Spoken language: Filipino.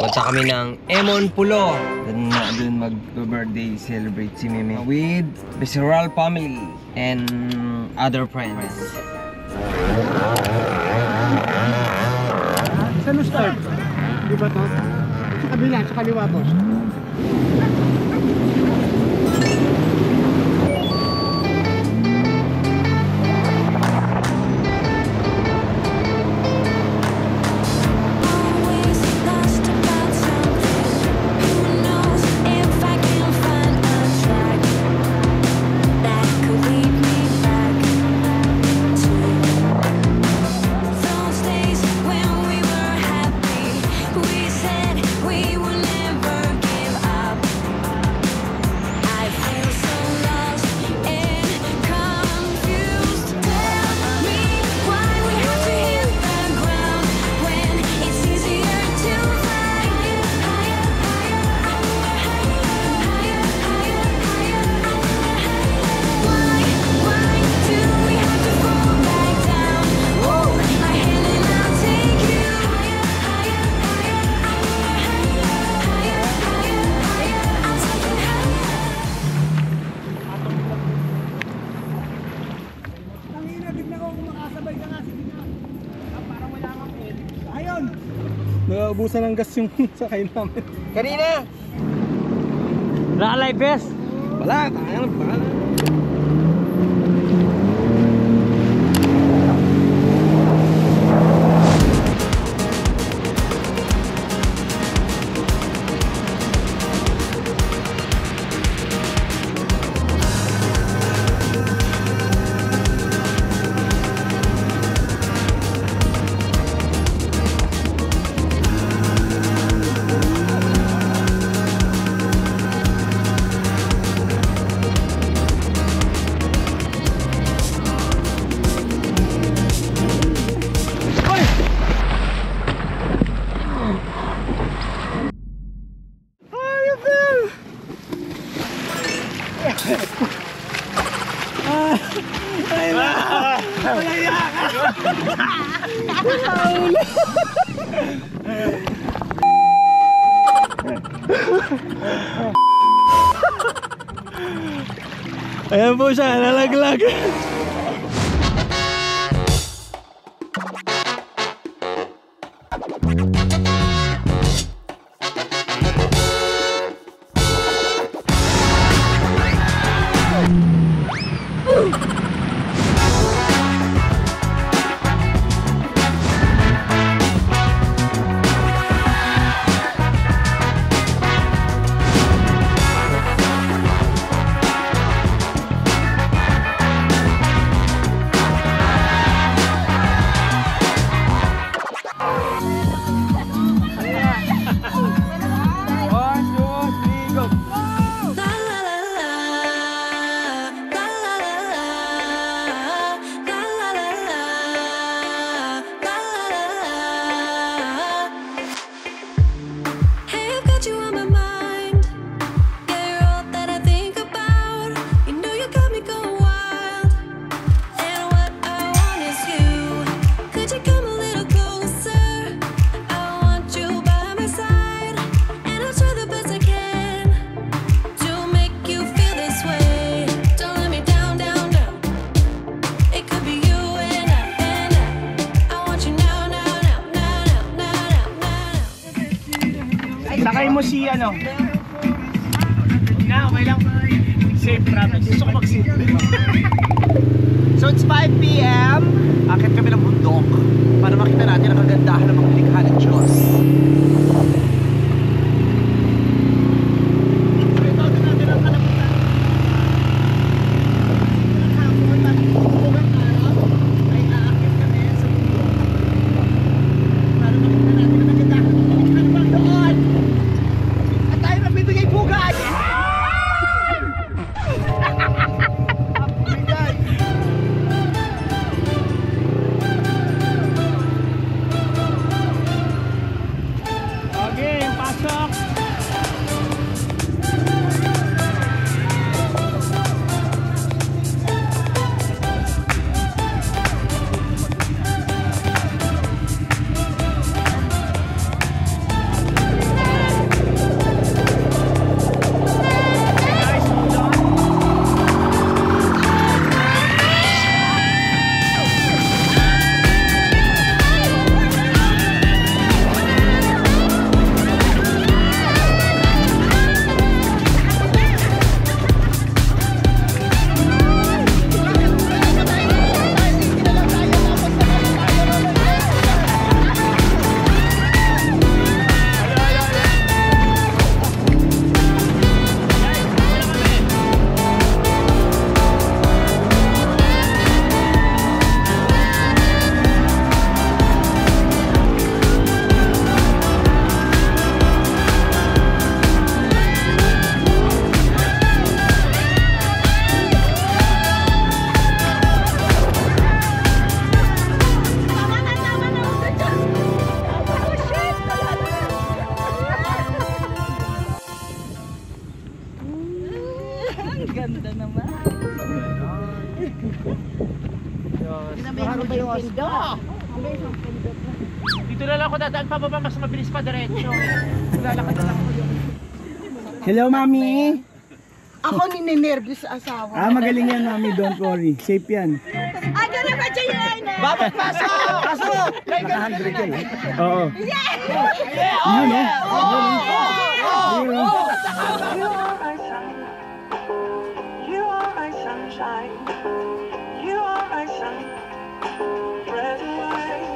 Punta kami ng Emon Pulo. Doon mag-birthday celebrate si Meme with Visceral family and other friends. Saan mo start? Di ba to? Sa kabila, sa kaliwa boss. Naubusan ng gas yung sakay namin. Kanina! Wala ka live vest? Wala, tayo na. Ayan po siya, nalaglag. Sakay mo si ano? Na, okay lang. Safe, promise. Gusto ko mag-safe. So it's 5 PM. Akit kami ng bundok para makita natin ang kagandahan ng mga likha ng Diyos. Maharo ba yung ospa? Dito na lang ako dadaan pababa, mas mabilis pa diretso. Lalakad na lang ako yun. Hello, Mami. Ako ninenervyos sa asawa. Magaling yan, Mami. Don't worry. Safe yan. Ano na ba siya yun? Babak pasok! Pasok! 100 yan. Oo. Yun, eh. Yun, oh. You are my sunshine. You are my sun. Red light.